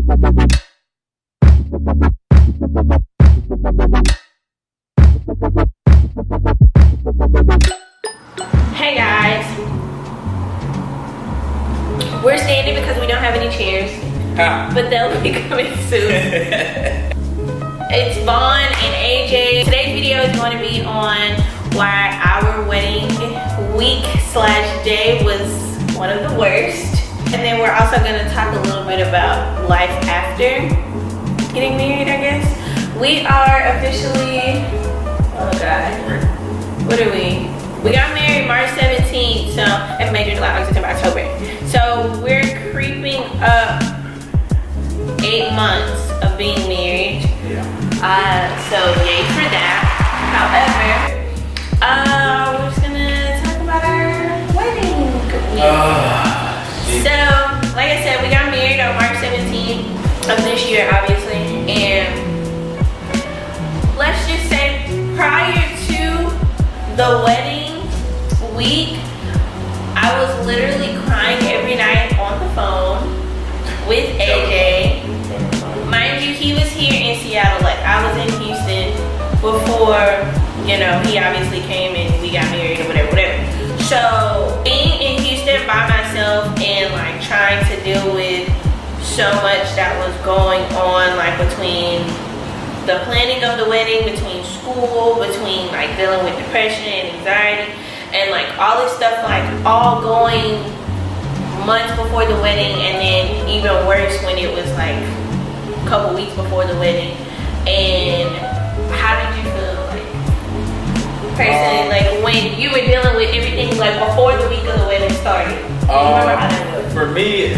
Hey guys, we're standing because we don't have any chairs, but they'll be coming soon. It's Vaughn and AJ. Today's video is going to be on why our wedding week / day was one of the worst. And then we're also going to talk a little bit about life after getting married, I guess. We are officially, oh God, what are we? We got married March 17th, so that's May, June, July, August, September, October. So we're creeping up 8 months of being married. So yay for that. However, we're just gonna talk about our wedding week. So, like I said, we got married on March 17th of this year, obviously, and let's just say prior to the wedding week, I was literally crying every night on the phone with AJ. Mind you, he was here in Seattle, like I was in Houston before, you know, he obviously came and we got married or whatever. So being in Houston by myself and like trying to deal with so much that was going on, like between the planning of the wedding, between school, between like dealing with depression and anxiety, and like all this stuff, like all going months before the wedding, and then even worse when it was like a couple weeks before the wedding. And how did you feel, like personally, like when you were dealing with everything like before the week of the wedding started? For me,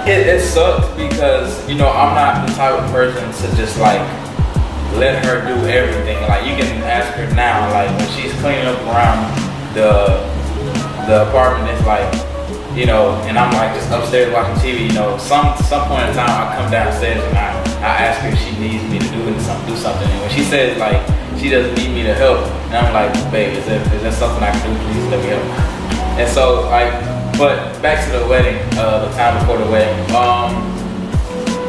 it sucked because, you know, I'm not the type of person to just like let her do everything. Like you can ask her now, like when she's cleaning up around the apartment, it's like, you know, and I'm like just upstairs watching TV, you know, some point in time I come downstairs and I ask her if she needs me to do something. And when she says like she doesn't need me to help, and I'm like, babe, is there something I can do? Please let me help. And so like, but back to the wedding, the time before the wedding,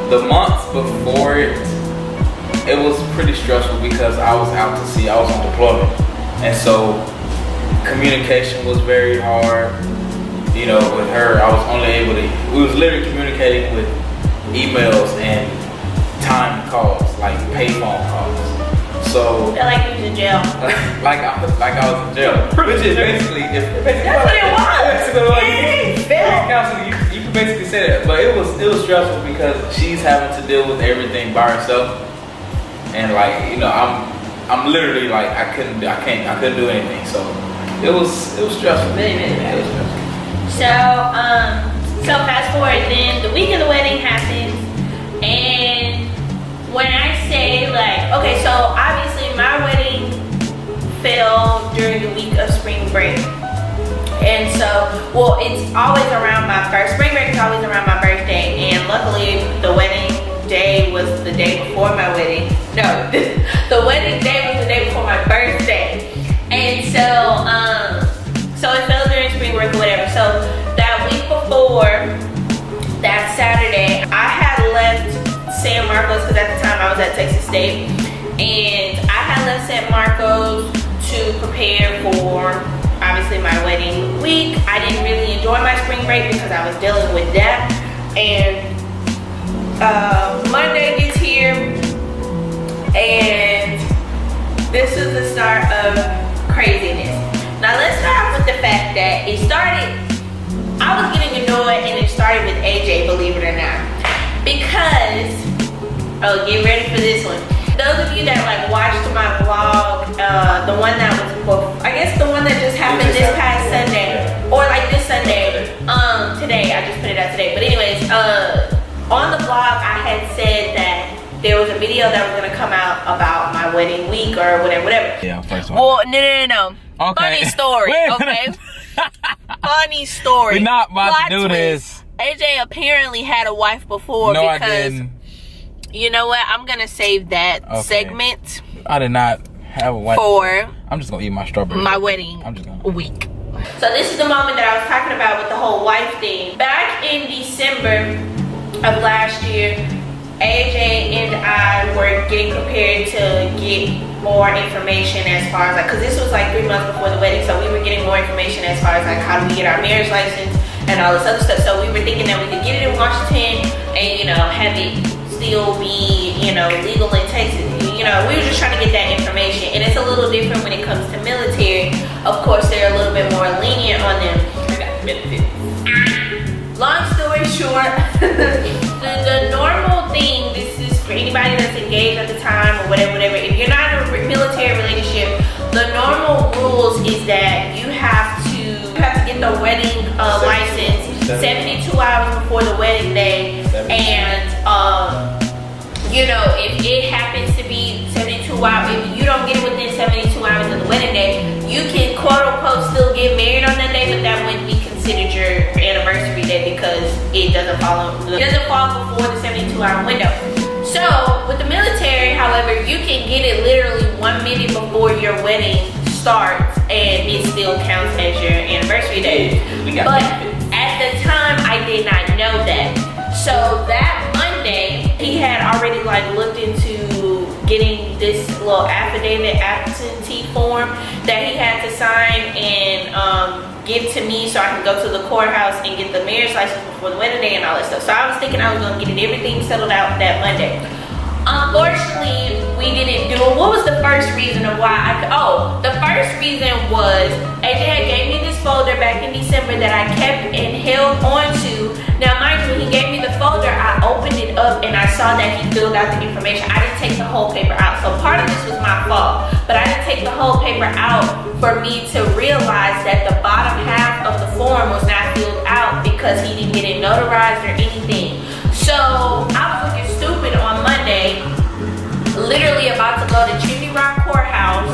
the month before it was pretty stressful because I was out to sea. I was on deployment, and so communication was very hard. You know, with her, I was only able to. We was literally communicating with emails and timed calls, like payphone calls. So I feel like you was in jail. like I was in jail, which is basically that's what it was. You can basically say that, but it was stressful because she's having to deal with everything by herself. And like, you know, I'm literally like I couldn't do anything. So it was stressful. Really bad. It was stressful. So fast forward, then the week of the wedding happens, and when I say like, okay, so obviously my wedding fell during the week of spring break, and so well, it's always around my spring break is always around my birthday, and luckily the wedding day was the day before my wedding. No, the wedding day was the day before my birthday. And so it fell during spring break or whatever. So that week before, that Saturday, I had left San Marcos because at the time I was at Texas State. And I had left San Marcos to prepare for obviously my wedding week. I didn't really enjoy my spring break because I was dealing with that. And Monday gets here, and this is the start of craziness. Now let's start with the fact that it started, I was getting annoyed, and it started with AJ, believe it or not. Because, oh, get ready for this one. Those of you that like watched my vlog, the one that was, I guess the one that just happened this past Sunday, or like this Sunday, today, I just put it out today. But anyways, on the vlog, I had said that there was a video that was gonna come out about my wedding week or whatever. Yeah, first one. Well, no. Okay. Funny story, okay? Funny story. We're not about Plot to do twist. this. AJ apparently had a wife before because, I didn't. You know what? I'm gonna save that segment. I did not have a wife for. I'm just gonna eat my strawberries. My wedding I'm just gonna. week. So this is the moment that I was talking about with the whole wife thing. Back in December, of last year, AJ and I were getting prepared to get more information as far as like, because this was like 3 months before the wedding, so we were getting more information as far as like how do we get our marriage license and all this other stuff. So we were thinking that we could get it in Washington and, you know, have it still be, you know, legal in Texas. You know, we were just trying to get that information, and it's a little different when it comes to military. Of course, they're a little bit more lenient on them. Long story short, the normal thing, this is for anybody that's engaged at the time or whatever, if you're not in a military relationship, the normal rules is that you have to get the wedding license 72 hours before the wedding day, and you know, if it happens to be 72 hours, if you don't get it within 72 hours of the wedding day, you can quote unquote still get married on that day, but that wouldn't be considered your anniversary day because it doesn't fall before the 72-hour window. So with the military, however, you can get it literally 1 minute before your wedding starts and it still counts as your anniversary day. But at the time, I did not know that. So that Monday, he had already like looked into getting this little affidavit absentee form that he had to sign and give to me so I can go to the courthouse and get the marriage license before the wedding day and all that stuff. So I was thinking I was gonna get everything settled out that Monday. Unfortunately, we didn't do it. What was the first reason of why I could? Oh, the first reason was AJ had gave me this folder back in December that I kept and held on to. Now, mind you, when he gave me the folder, I opened it up and I saw that he filled out the information. I didn't take the whole paper out. So part of this was my fault, but I didn't take the whole paper out for me to realize that the bottom half of the form was not filled out because he didn't get it notarized or anything. So I was looking stupid on Monday, literally about to go to Chimney Rock Courthouse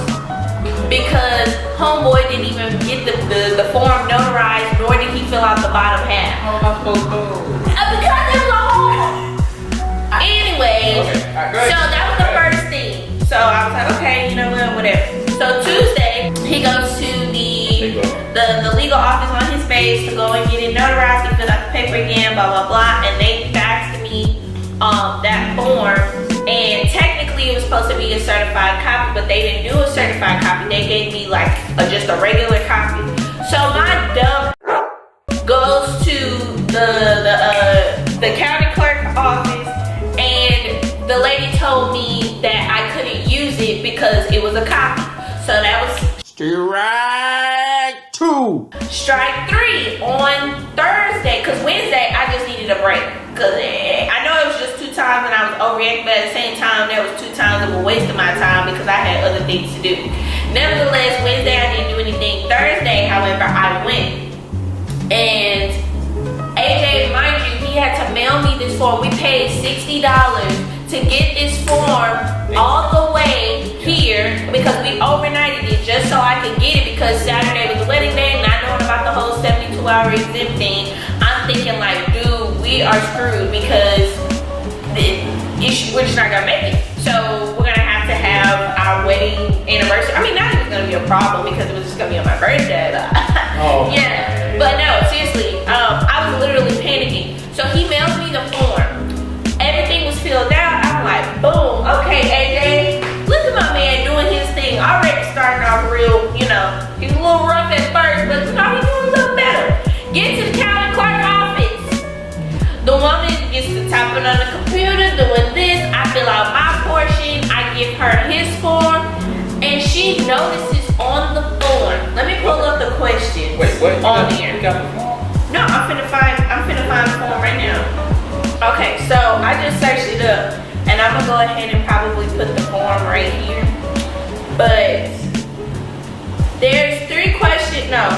because homeboy didn't even get the form notarized, nor did he fill out the bottom half. How am I supposed to know? Because it was a whole. Anyways, so that was the first thing. So I was like, okay, you know what, whatever. So Tuesday, he goes to the legal office on his base to go and get it notarized. He filled out the paper again, blah, blah, blah. And they faxed me that form. And technically it was supposed to be a certified copy, but they didn't do a certified copy. They gave me like just a regular copy. So my dumb goes to the county clerk office, and the lady told me that I couldn't use it because it was a copy. So that was Strike 3 on Thursday, because Wednesday I just needed a break. Because I know it was just 2 times and I was overreacting, but at the same time, there was 2 times of a waste of my time because I had other things to do. Nevertheless, Wednesday I didn't do anything. Thursday, however, I went. And AJ, mind you, he had to mail me this form. We paid $60 to get this form all the way here because we overnighted it just so I could get it, because Saturday was the wedding day, not knowing about the whole 72-hour exempt thing. I'm thinking like, dude, we are screwed because we're just not gonna make it. So we're gonna have to have our wedding anniversary. I mean, not even gonna be a problem because it was just gonna be on my birthday. Oh, yeah, but no, seriously, I was literally panicking. So he mailed me the form. Everything was filled out. I'm like, boom, okay, AJ. Look at my man doing his thing. Already starting off real, you know, he's a little rough at first, but you know, he's doing a little better. Get to the county clerk office. The woman gets to typing on the computer, doing this. I fill out my portion. I give her his form, and she notices on the form. Let me pull up the question. Wait, what? On there. You got the form? No, I'm finna find the form right now. Okay, so I just searched it up, and I'm gonna go ahead and probably put the form right here. But there's 3 questions. No,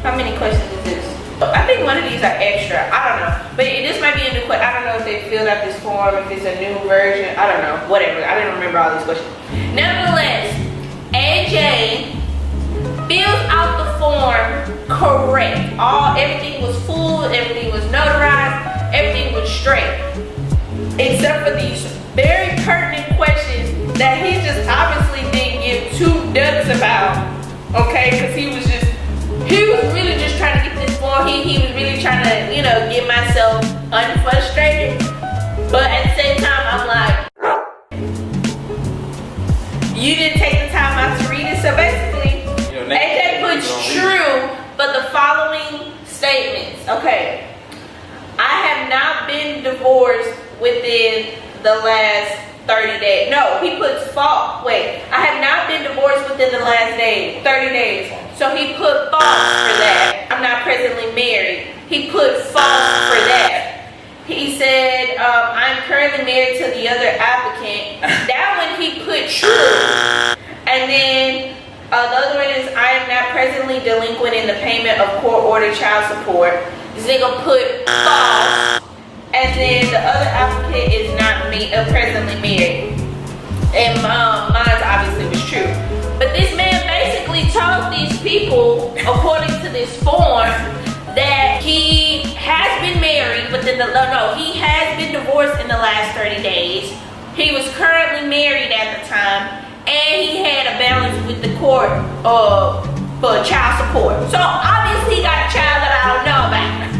how many questions is this? I think one of these are extra. I don't know, but this might be a new question. I don't know if they filled out this form, if it's a new version. I don't know. Whatever. I didn't remember all these questions. Nevertheless, AJ filled out the form correct. Everything was full. Everything was notarized. Everything was straight, except for these very pertinent questions that he just obviously didn't give 2 ducks about, okay? Because he was really just trying to get this form. He was really trying to, you know, get myself unfrustrated. statements. Okay. I have not been divorced within the last 30 days. No, he puts false. Wait, I have not been divorced within the last 30 days. So he put false for that. I'm not presently married. He put false for that. He said, I'm currently married to the other applicant. That one he put true. And then the other one is, I am not presently delinquent in the payment of court-ordered child support. This nigga put false. And then the other applicant is not presently married. And mine obviously was true. But this man basically told these people, according to this form, that he has been married within he has been divorced in the last 30 days. He was currently married at the time, and he had a balance with the court for child support. So obviously he got a child that I don't know about.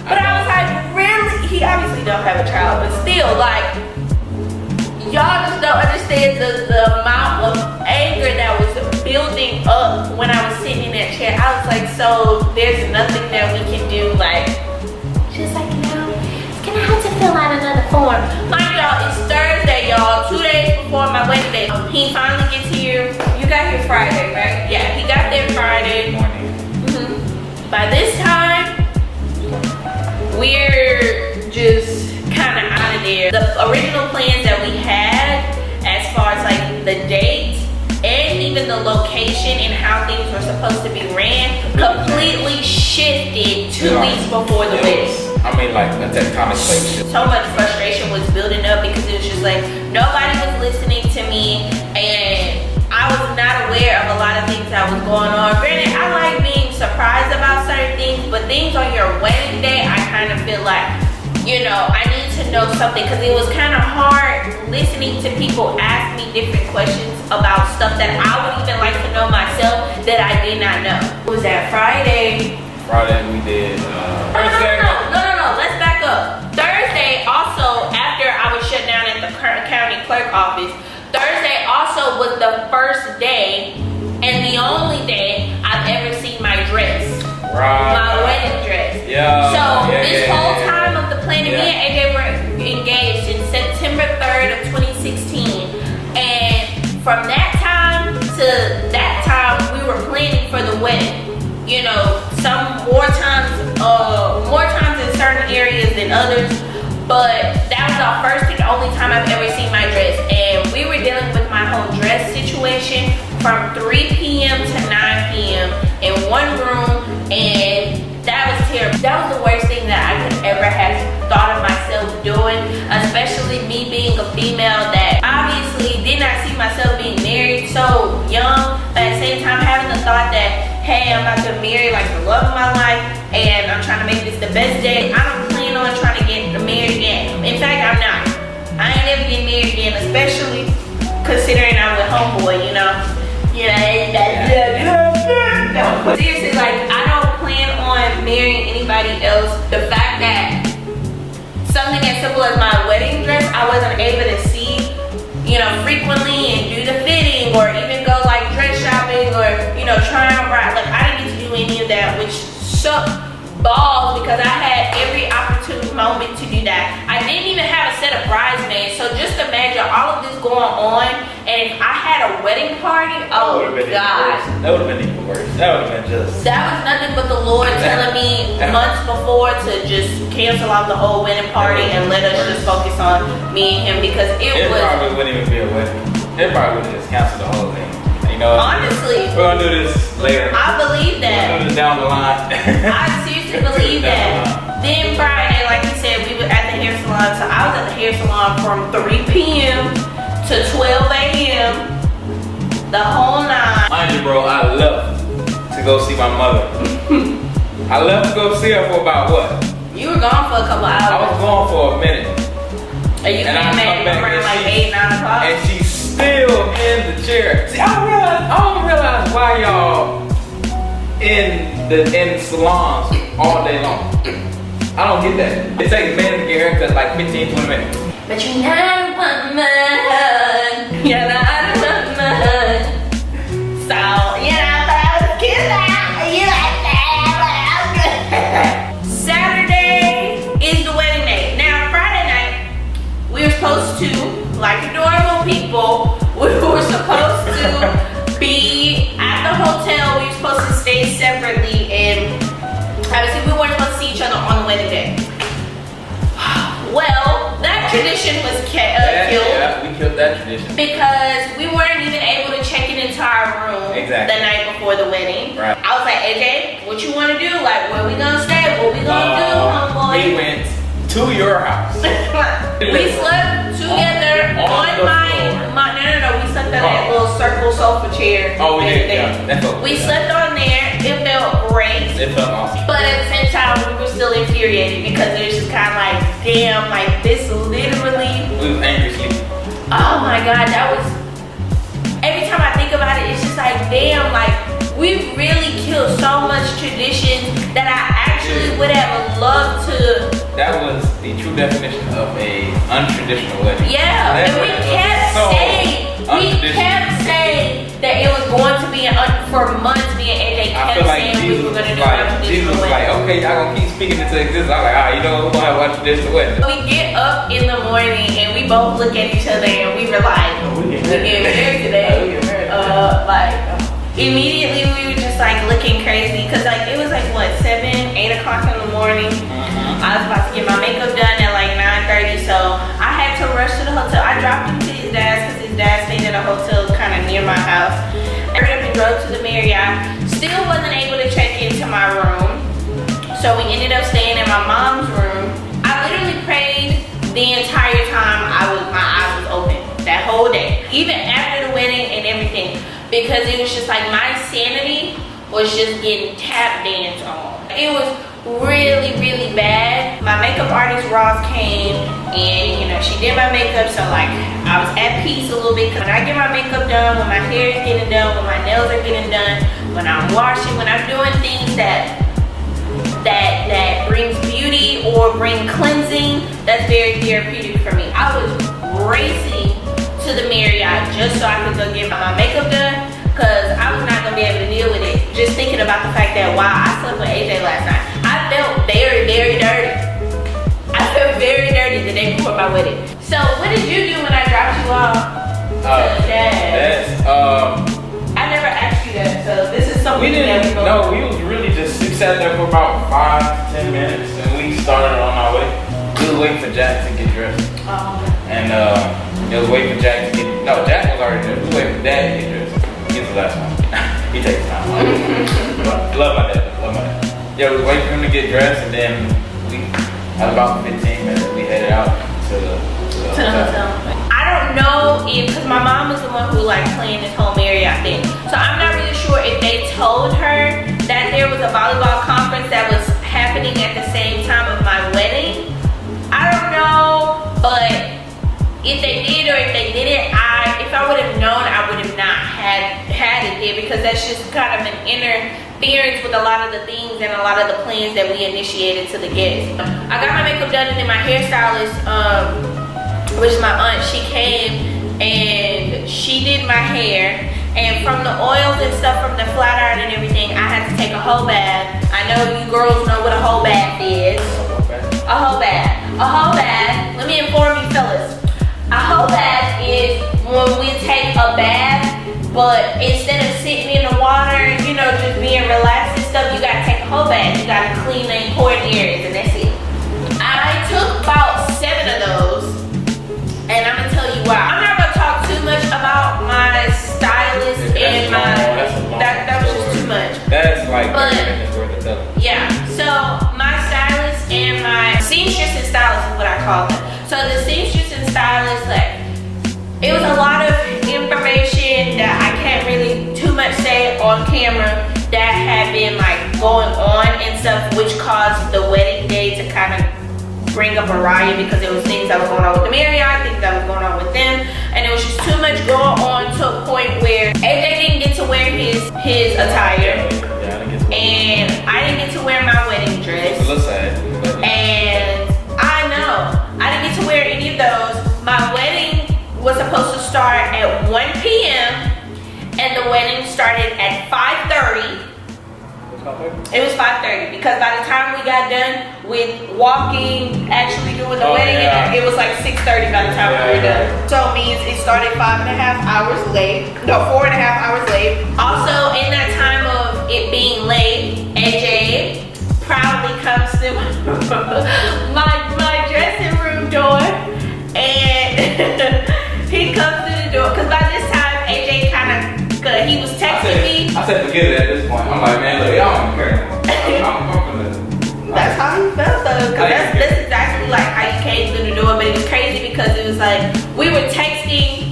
But I was like, really? He obviously don't have a child, but still, like, y'all just don't understand the amount of anger that was building up when I was sitting in that chair. I was like, so there's nothing that we can do, like, just like, it's gonna have to fill out another form. Mind y'all, it's Thursday, y'all, 2 days before my wedding day. He finally gets here. You got here Friday, right? Yeah, he got there Friday morning. By this time, we're just kind of out of there. The original plans that we had, as far as like the date and even the location and how things were supposed to be ran, completely shifted 2 weeks before the wedding. I mean, like a tectonic plate. So much frustration was building up because it was just like nobody was listening to me, and I was not aware of a lot of things that was going on. Granted, I like being surprised about certain things, but things on your wedding day, I kind of feel like, I need to know something, because it was kind of hard listening to people ask me different questions about stuff that I would even like to know myself that I did not know. It was that Friday. Friday we did. No, let's back up. Thursday also, after I was shut down at the county clerk office, Thursday also was the first day and the only day I've ever seen my dress. Right. My wedding dress. Yeah. So this whole time of the planning, me and AJ were engaged in September 3rd of 2016. And from that time to that time, we were planning for the wedding. Some more times in certain areas than others. But that was our first and only time I've ever seen my dress. And we were dealing with my whole dress situation from 3 p.m. to 9 p.m. in one room, and that was terrible. That was the worst thing that I could ever have thought of myself doing, especially me being a female that obviously did not see myself being married so young, but at the same time having the thought that, hey, I'm about to marry like the love of my life, and I'm trying to make this the best day. I don't plan on trying to get married again. In fact, I'm not. I ain't never getting married again, especially considering I'm with homeboy, Seriously, like, I don't plan on marrying anybody else. The fact that something as simple as my wedding dress, I wasn't able to see, frequently and do the fitting, or even go like dress shopping, or, try on right. Like, I didn't get to do any of that, which sucked balls, because I had every opportune moment to do that. I didn't even have a set of bridesmaids, so just imagine all of this going on, and if I had a wedding party, oh God. That would have been even worse. That would have been just... That was nothing but the Lord telling me months before to just cancel out the whole wedding party and let us just focus on me and him, because it probably wouldn't even be a wedding. It probably would have just canceled the whole thing. Honestly, we're gonna do this later. I believe that. We're gonna do this down the line. I seriously believe that. Then Friday, like you said, we were at the hair salon. So I was at the hair salon from 3 p.m. to 12 a.m. the whole night. Mind you, bro, I left to go see my mother. I left to go see her for about what? You were gone for a couple hours. I was gone for a minute. And you came back around like 8, 9 o'clock? And she's still in the chair. See, I don't realize why y'all in salons all day long. I don't get that. It takes men to get haircuts like 15, 20 minutes. But you're not one man. You're not one man. So, but I was cute. You like that. tradition was killed. Yeah, we killed that tradition. Because we weren't even able to check it into our room the night before the wedding. Right. I was like, AJ, what you want to do? Like, where we gonna stay? What we gonna do, homeboy? We went to your house. We slept together on my no. We slept on that little circle sofa chair. Oh, we did. Yeah, we slept on there. It felt great. It felt awesome. But at the same time, we were still infuriated because it was just kind of like, damn, like this literally. We was angry sleeping. Oh my God, that was. Every time I think about it, it's just like, damn, like we really killed so much tradition that I actually would have loved to. That was the true definition of a untraditional wedding. Yeah, and we kept saying that it was going to be for months. Me and AJ kept saying we were going to do untraditional Jesus was like, okay, y'all gonna keep speaking into existence. I'm like, you know, we're gonna have untraditional wedding. We get up in the morning and we both look at each other and we were like, we get married today. Like immediately we were just like looking crazy because like it was like what 7, 8 o'clock in the morning. I was about to get my makeup done at like 9:30, so I had to rush to the hotel. I dropped him to his dad's because his dad stayed at a hotel kind of near my house. I hurried up and drove to the Marriott. Still wasn't able to check into my room, so we ended up staying in my mom's room. I literally prayed the entire time my eyes was open that whole day, even after the wedding and everything, because it was just like my sanity was just getting tap danced on. It was really, really bad. My makeup artist Ross came and you know she did my makeup, so like I was at peace a little bit because when I get my makeup done, when my hair is getting done, when my nails are getting done, when I'm washing, when I'm doing things that brings beauty or bring cleansing, that's very therapeutic for me. I was racing to the Marriott just so I could go get my makeup done because I was not gonna be able to deal with it. Just thinking about the fact that wow, I slept with AJ last night. I felt very, very dirty. I felt very dirty the day before my wedding. So what did you do when I dropped you off to Dad? I never asked you that, so this is something that we both. No, we was really just sat there for about 5 to 10 minutes and we started on our way. We was waiting for Jack to get dressed. And it was waiting for Jack to get. No, Jack was already there. We was waiting for Dad to get dressed. He's the last one. He takes his time. Love my dad. Yeah, we was waiting for him to get dressed, and then we, at about 15 minutes, we headed out to the hotel. I don't know if, because my mom was the one who like planned this whole Marriott thing, so I'm not really sure if they told her that there was a volleyball conference that was happening at the same time of my wedding. I don't know, but if they did or if they didn't, if I would have known, I would have not had it there because that's just kind of an interference with a lot of the things and a lot of the plans that we initiated to the guests. I got my makeup done and then my hairstylist, which is my aunt, she came and she did my hair. And from the oils and stuff from the flat iron and everything, I had to take a whole bath. I know you girls know what a whole bath is. A whole bath. A whole bath. Let me inform you fellas. A whole bath is when we take a bath, but instead of sitting in the water, you know, just being relaxed and stuff, you gotta take a whole bath. You gotta clean the important areas, and that's it. I took about 7 of those, and I'm gonna tell you why. I'm not gonna talk too much about my stylist and that was just too much. That's like 30 minutes worth of telling. Yeah, so my stylist and my seamstress and stylist is what I call them. So the seamstress and stylist, like, it was a lot of information that I can't really too much say on camera that had been like going on and stuff, which caused the wedding day to kind of bring up a riot because there was things that was going on with the Marriott, things that was going on with them, and it was just too much going on to a point where AJ didn't get to wear his attire, and I didn't get to wear my wedding dress. It's a little sad. And I know I didn't get to wear any of those. My wedding was supposed to start at 1 p.m. and the wedding started at 5:30. It was 5:30 because by the time we got done with walking, actually doing the wedding, it was like 6:30 by the time we were done. So it means it started 5.5 hours late. No, 4.5 hours late. Also, in that time of it being late, AJ proudly comes to my dressing room door and I said forget it at this point. I'm like, man, look, y'all don't care anymore. That's how he felt though, because that's exactly like how you came through the door. But it was crazy because it was like we were texting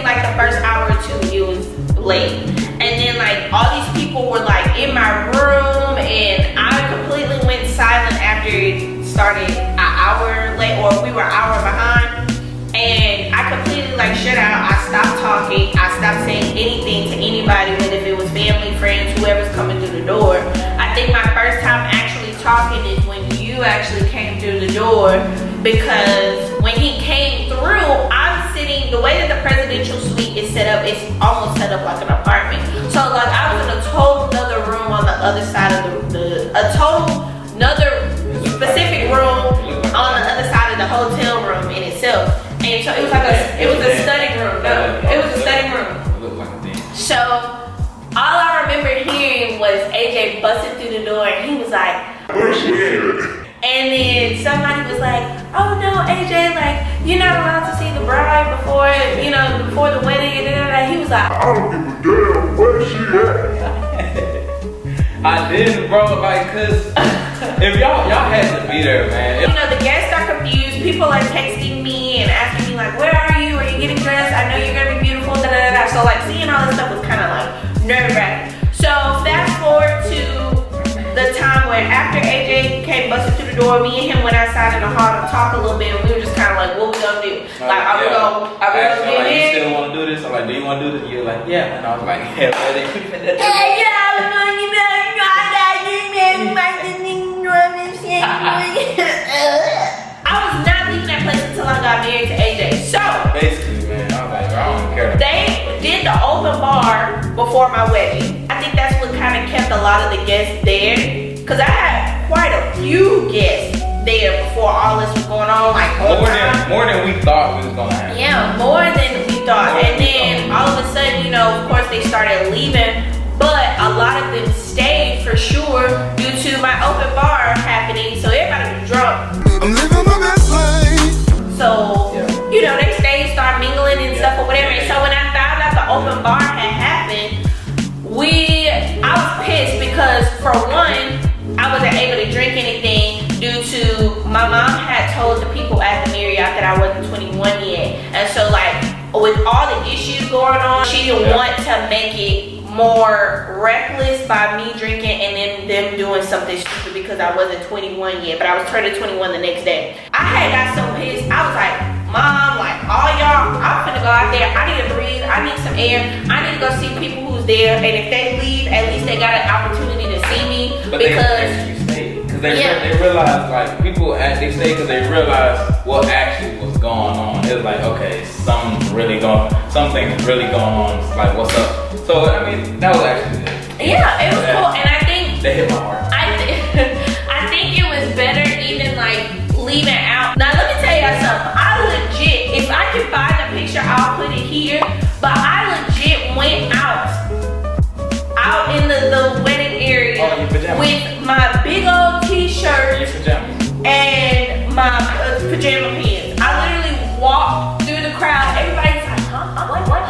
like the first hour or two. It was late, and then like all these people were like in my room, and I completely went silent after it started an hour late, or we were an hour behind, and I completely like shut out. I stopped talking. I stopped saying anything to anybody, whether if it was family, friends, whoever's coming through the door. I think my first time actually talking is when you actually came through the door, because when he came through, I'm sitting, the way that the presidential suite is set up, it's almost set up like an apartment. So like I was in a total another room on the other side of another specific room on the other side of the hotel room in itself. And so it was like it was a study room. No, it was a study room. It looked like a thing. So all I remember hearing was AJ busting through the door, and he was like, Where's she at? and then somebody was like, oh no, AJ, like, you're not allowed to see the bride before, you know, before the wedding, and then he was like, I don't give a damn where she at. I didn't, bro, like, cause if y'all had to be there, man. you know, the guests are confused. People are texting me and asking me like, where are you? Are you getting dressed? I know you're gonna be beautiful, da da da da. So like seeing all this stuff was kind of like nerve-wracking. So fast forward to the time when after AJ came busting through the door, me and him went outside in the hall to talk a little bit, and we were just kind of like, what we gonna do? Like, are we gonna get like, you in? still want to do this? I'm like, do you want to do this? You're like, yeah. And I was like, yeah, ready. I was not leaving that place until I got married to AJ. So Basically, man, I was like, bro, I don't care. they did the open bar before my wedding. I think that's what kind of kept a lot of the guests there, because I had quite a few guests there before all this was going on, like more than we thought we was gonna happen. yeah, more than we thought. And then all of a sudden, you know, of course they started leaving, but a lot of them stayed for sure due to my open bar happening. So everybody was drunk. I'm living my best life. So, you know, they stayed, start mingling and stuff or whatever. And so when I found out the open bar had happened, I was pissed because for one, I wasn't able to drink anything due to my mom had told the people at the Marriott that I wasn't 21 yet. And so like with all the issues going on, she didn't want to make it more reckless by me drinking and then them doing something stupid because I wasn't 21 yet, but I was turning 21 the next day. I had got so pissed. I was like, Mom, like all y'all, I'm finna go out there. I need to breathe. I need some air. I need to go see people who's there. And if they leave, at least they got an opportunity to see me. But because they realized, like, people they stayed because they realized what actually was going on. It was like, okay, something's really going on. It's like, what's up? So I mean, that was actually it. Yeah, it was cool, and I think they hit my heart. I think it was better even like leaving out. Now let me tell you something. I legit, if I can find a picture, I'll put it here. But I legit went out in the wedding area with my big old t-shirt and my pajama pants. I literally walked through the crowd. Everybody's like, what?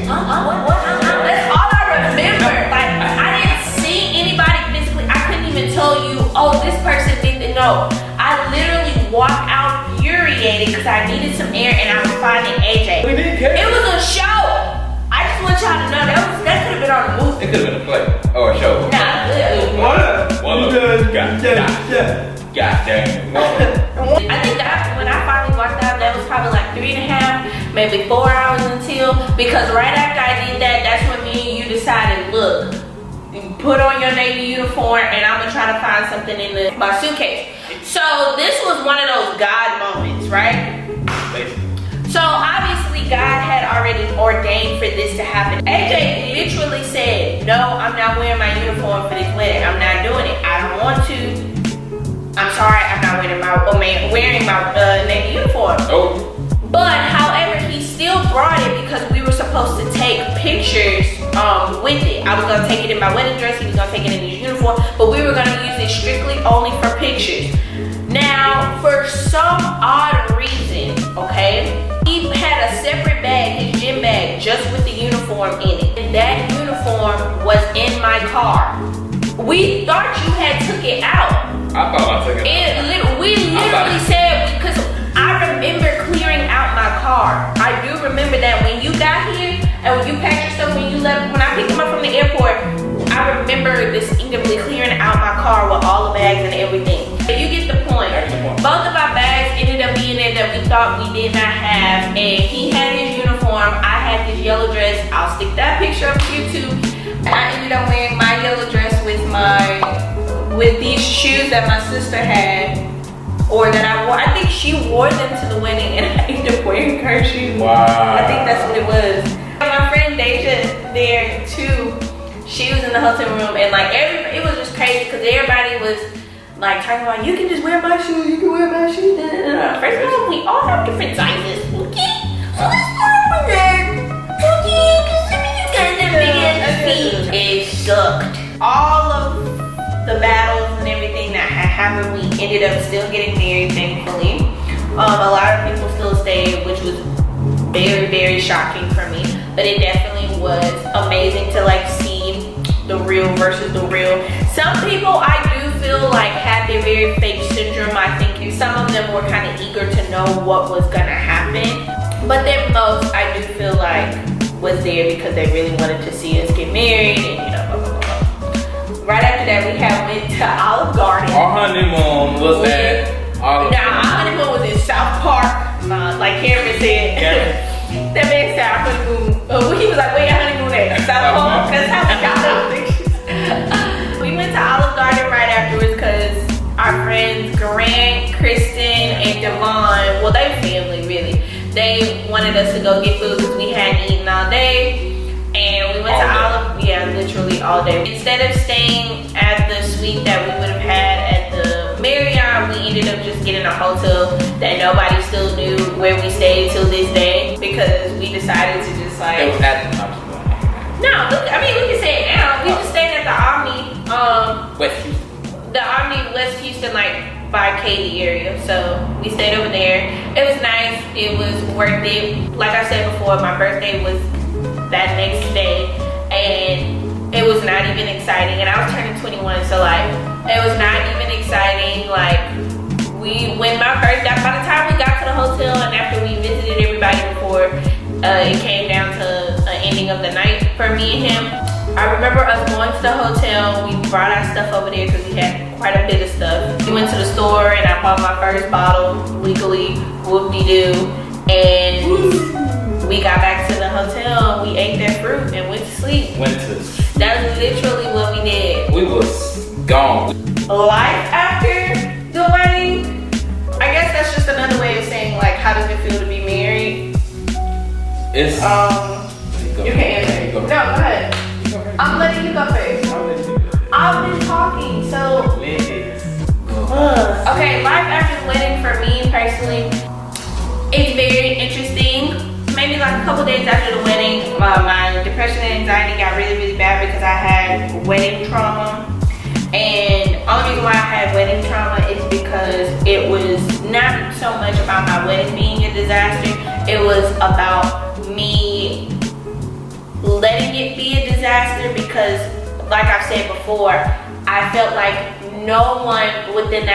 That's all I remember. Like, I didn't see anybody physically. I couldn't even tell you, oh, this person didn't know. I literally walked out infuriated because I needed some air and I was finding AJ. We didn't care. It was a show. I just want y'all to know that could have been on a movie. It could have been a play or a show. Nah, God damn it. I think that when I finally walked out, that was probably like 3.5, maybe 4 hours until, because right after I did that, that's when me and you decided, look, put on your Navy uniform and I'm gonna try to find something in my suitcase. So this was one of those God moments, right? So obviously God had already ordained for this to happen. AJ literally said, no, I'm not wearing my uniform for this wedding. I'm not doing it. I don't want to. I'm sorry, I'm not wearing my Navy uniform. Oh. But however, he still brought it because we were supposed to take pictures with it. I was gonna take it in my wedding dress, he was gonna take it in his uniform, but we were gonna use it strictly only for pictures. Now, for some odd reason, okay, he had a separate bag, his gym bag, just with the uniform in it. And that uniform was in my car. We thought you had took it out. I thought I took it out. We literally said, because I remember clearing out my car. I do remember that when you got here and when you packed your stuff, when you left, when I picked them up from the airport, I remember distinctively clearing out my car with all the bags and everything. But you get the point. Both of our bags ended up being there that we thought we did not have. And he had his uniform, I had this yellow dress. I'll stick that picture up here too. I ended up wearing my yellow dress with these shoes that my sister had, or that I wore. I think she wore them to the wedding and I ended up wearing her shoes. Wow. I think that's what it was. My friend Deja there too, she was in the hotel room and like it was just crazy because everybody was like talking about, you can just wear my shoes, you can wear my shoes. First of all, we all have different sizes, okay? So let's start with that. Okay, because some of you guys have big ass feet. It sucked. All of the battles and everything that had happened, we ended up still getting married, thankfully. A lot of people still stayed, which was very, very shocking for me. But it definitely was amazing to like see the real versus the real. Some people I do feel like had their very fake syndrome. I think some of them were kind of eager to know what was gonna happen. But then most I do feel like was there because they really wanted to see us get married and you know, blah, blah, blah. Right after that, we had went to Olive Garden. Our honeymoon was at Olive Garden. Nah, our honeymoon was in South Park. Like Cameron said. That man said our honeymoon. He was like, where your honeymoon at? South Park? That's how we got those pictures. We went to Olive Garden right afterwards because our friends Grant, Kristen, and Devon, well, they family really. They wanted us to go get food because we hadn't eaten all day. And we went to Olive, yeah, literally all day. Instead of staying at the suite that we would have had at the Marriott, we ended up just getting a hotel that nobody still knew where we stayed till this day because we decided to just like. It was at the time. No, look, I mean we can say it now. We just stayed at the Omni, West Houston. the Omni West Houston, like by Katy area. So we stayed over there. It was nice. It was worth it. Like I said before, my birthday was that next day and it was not even exciting and I was turning 21, so like it was not even exciting. Like when my birthday, by the time we got to the hotel and after we visited everybody before it came down to an ending of the night for me and him, I remember us going to the hotel. We brought our stuff over there because we had quite a bit of stuff. We went to the store and I bought my first bottle legally, whoop-de-doo, and we got back to the hotel, we ate that fruit and went to sleep. That was literally what we did. We was gone. Life after the wedding, I guess that's just another way of saying like, how does it feel to be married? It's you can answer. No, go ahead. I'm letting you go first. I've been talking, so okay, life after the wedding for me personally, it's very interesting. Maybe like a couple days after the wedding, my depression and anxiety got really, really bad because I had wedding trauma. And the only reason why I had wedding trauma is because it was not so much about my wedding being a disaster. It was about me letting it be a disaster because, like I've said before, I felt like no one within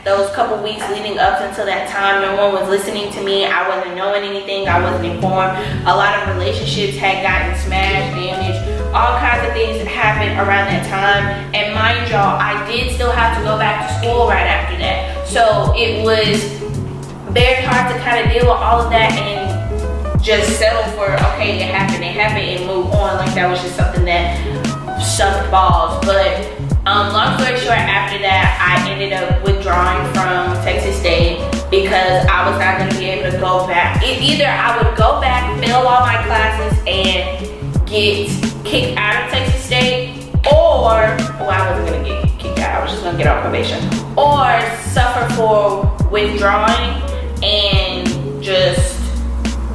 those couple weeks leading up until that time, no one was listening to me. I wasn't knowing anything. I wasn't informed. A lot of relationships had gotten smashed, damaged. All kinds of things happened around that time. And mind y'all, I did still have to go back to school right after that. So it was very hard to kind of deal with all of that and just settle for, okay, it happened, and move on. Like that was just something that sucked balls. But long story short, after that, I ended up withdrawing from Texas State because I was not going to be able to go back. Either I would go back, fail all my classes, and get kicked out of Texas State, or, well, I wasn't going to get kicked out, I was just going to get off probation, or suffer for withdrawing and just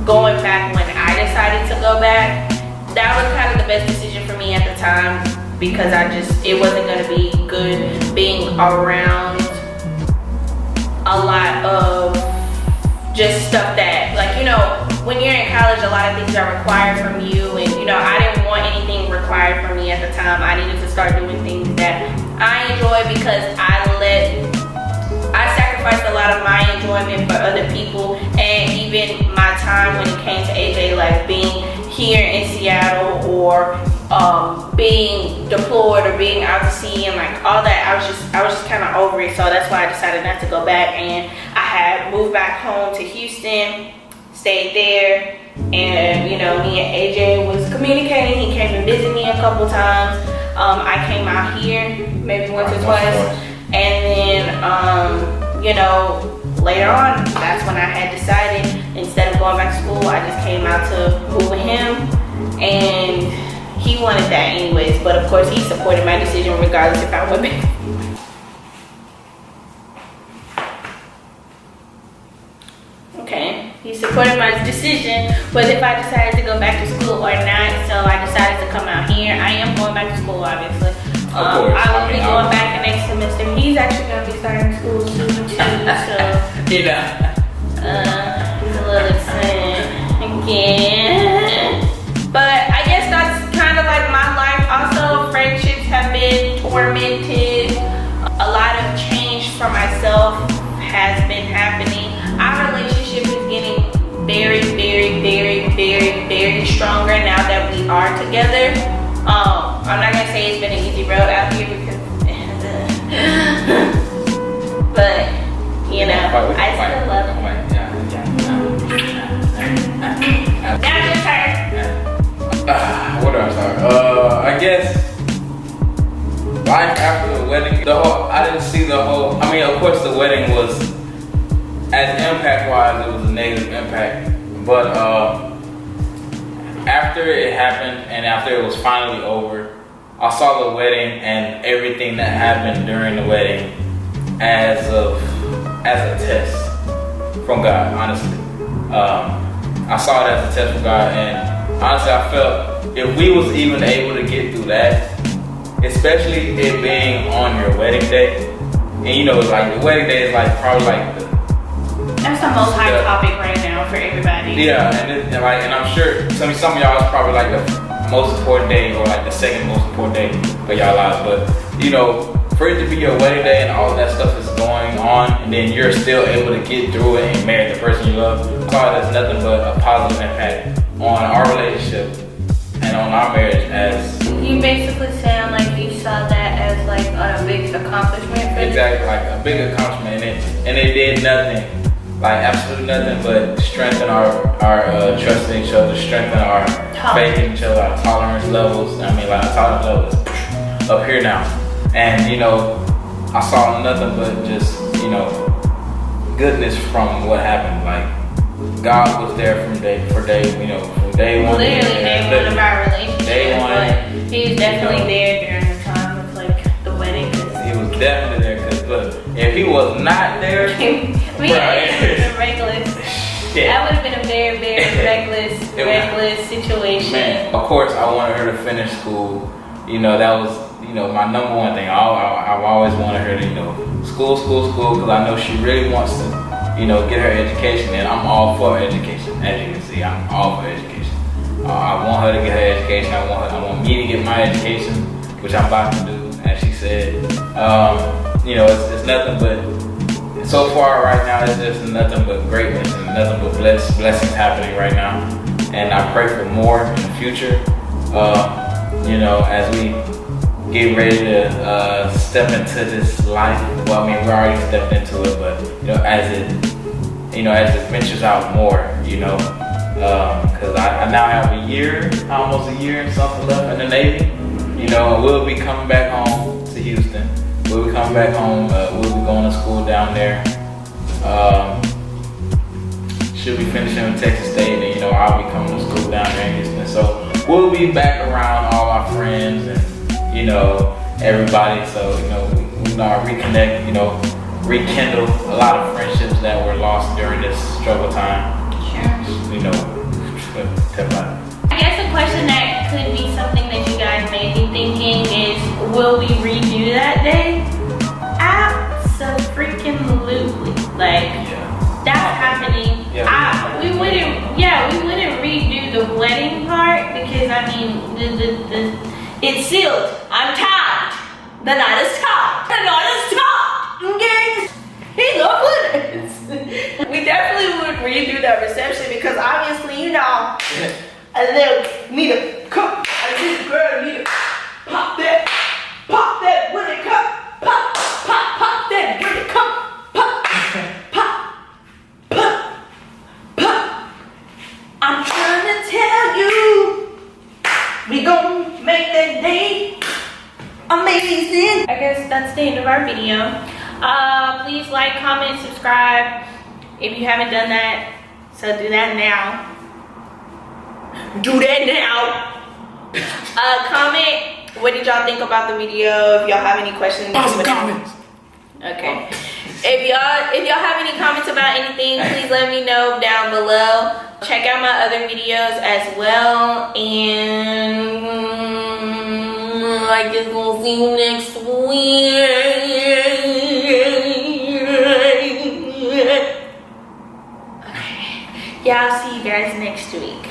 going back when I decided to go back. That was kind of the best decision for me at the time because it wasn't going to be good being around a lot of just stuff that, like, you know, when you're in college, a lot of things are required from you, and you know, I didn't want anything required from me at the time. I needed to start doing things that I enjoy because I sacrificed a lot of my enjoyment for other people, and even my time when it came to AJ, like being here in Seattle or being deployed or being out to sea and like all that. I was just kind of over it, so that's why I decided not to go back. And I had moved back home to Houston, stayed there, and you know, me and AJ was communicating. He came and visited me a couple times. I came out here maybe once or twice, and then you know, later on, that's when I had decided, instead of going back to school, I just came out to move with him, and he wanted that anyways. But of course, he supported my decision regardless if I went back. Okay, he supported my decision, whether if I decided to go back to school or not. So I decided to come out here. I am going back to school, obviously. I will be going back the next semester. He's actually going to be starting school soon too. So You know. he's a little excited again. But I guess that's kind of like my life. Also, friendships have been tormented. A lot of change for myself has been happening. Our relationship is getting very, very, very, very, very stronger now that we are together. I'm not gonna say it's been an easy road out here because, but you know, I still love him. Now it's your turn. What do I start? I guess life after the wedding. I didn't see the whole. I mean, of course, the wedding was, as impact-wise, it was a negative impact. But after it happened and after it was finally over, I saw the wedding and everything that happened during the wedding as a test from God. Honestly, I saw it as a test from God, and honestly, I felt if we was even able to get through that, especially it being on your wedding day, and you know, like the wedding day is like probably like That's the most hype topic right now for everybody. Yeah, and I'm sure some of y'all is probably like the most important day or like the second most important day for y'all lives. But you know, for it to be your wedding day and all that stuff is going on, and then you're still able to get through it and marry the person you love, I saw it as nothing but a positive impact on our relationship and on our marriage. As you basically sound like you saw that as like a big accomplishment for exactly, like a big accomplishment, and it did nothing. Like absolutely nothing but strengthen our trust in each other, strengthen our faith in each other, our tolerance levels. I mean, like our tolerance levels up here now. And you know, I saw nothing but just, you know, goodness from what happened. Like God was there from day, you know, from day one. Literally day one of our relationship. Day one. But he was definitely there during the time of like the wedding. He was definitely there because look, if he was not there, we had been reckless. Yeah. That would have been a very, very reckless situation. Man, of course, I wanted her to finish school. You know, that was, you know, my number one thing. I've always wanted her to, you know, school, because I know she really wants to, you know, get her education, and I'm all for education. As you can see, I'm all for education. I want her to get her education. I want me to get my education, which I'm about to do, as she said. You know, it's nothing but. So far right now, it's just nothing but greatness and nothing but blessings happening right now. And I pray for more in the future. You know, as we get ready to step into this life. Well, I mean, we're already stepped into it, but you know, as it ventures out more, you know, because I now have almost a year and something left in the Navy. You know, we'll be coming back home to Houston. We'll be coming back home. We'll be going to school down there. She'll be finishing in Texas State, and you know, I'll be coming to school down there in Houston. So we'll be back around all our friends and you know, everybody. So you know, we reconnect. You know, rekindle a lot of friendships that were lost during this struggle time. Sure. You know, tell about it. I guess a question that could be something that you guys may be thinking is, will we redo that day? Absolutely. Like, that's happening. We wouldn't redo the wedding part because I mean, It's sealed. I'm tied. The knot is tied. The knot is tied. Okay? He's up with it. We definitely would redo that reception because obviously, you know, a little need to cook. I need a girl need to pop that when it comes. Pop that when it comes. Pop. I'm trying to tell you, we gon' make that day amazing. I guess that's the end of our video. Please like, comment, subscribe if you haven't done that. So do that now. Do that now. Comment. What did y'all think about the video? If y'all have any questions, comments. Okay. If y'all have any comments about anything, please let me know down below. Check out my other videos as well, and I guess we'll see you next week. Okay. Yeah, I'll see you guys next week.